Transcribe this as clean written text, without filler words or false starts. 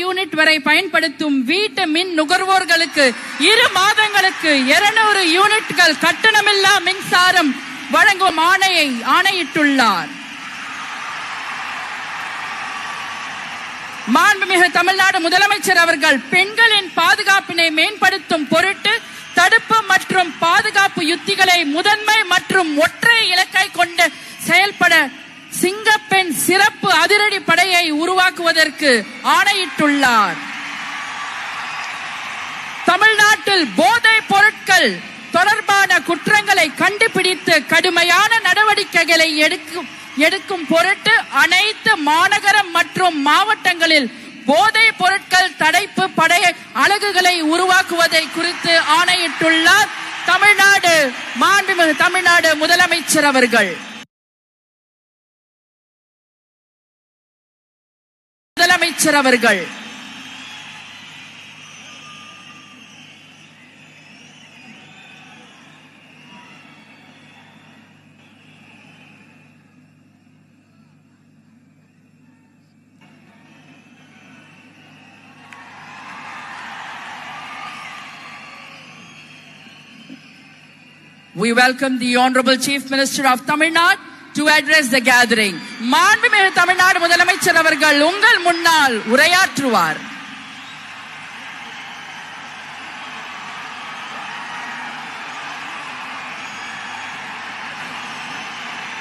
Unit வரை பயன்படுத்தும் வீட்டு மின் நுகர்வோர்களுக்கு 2 மாதங்களுக்கு 200 யூனிட்கள் கட்டணமில்லா மின்சாரம் வழங்கும் ஆணையிட்டுள்ளார். மாண்புமிகு தமிழ்நாடு முதலமைச்சர் அவர்கள் பெண்களின் பாதுகாப்பினை மேம்படுத்தும் பொருட்டு தடுப்பு மற்றும் பாதுகாப்பு யுத்திகளை முதன்மை மற்றும் ஒற்றை இலக்கை கொண்டு செயல்பட சிங்கப்பெண் சிறப்பு அதிரடி படையை உருவாக்குவதற்கு ஆணையிட்டுள்ளார். தமிழ்நாட்டில் போதைப் பொருட்கள் தொடர்பான குற்றங்களை கண்டுபிடித்து கடுமையான நடவடிக்கைகளை எடுக்கும் பொருட்டு அனைத்து மாநகரம் மற்றும் மாவட்டங்களில் போதைப் பொருட்கள் தடுப்பு படை அலகுகளை உருவாக்குவதை குறித்து ஆணையிட்டுள்ளார் மாண்புமிகு தமிழ்நாடு முதலமைச்சர் அவர்கள். We welcome the Honorable Chief Minister of Tamil Nadu to address the gathering. மாண்புமிகு தமிழ்நாடு முதலமைச்சர் அவர்கள் உங்கள் முன்னால் உரையாற்றுவார்.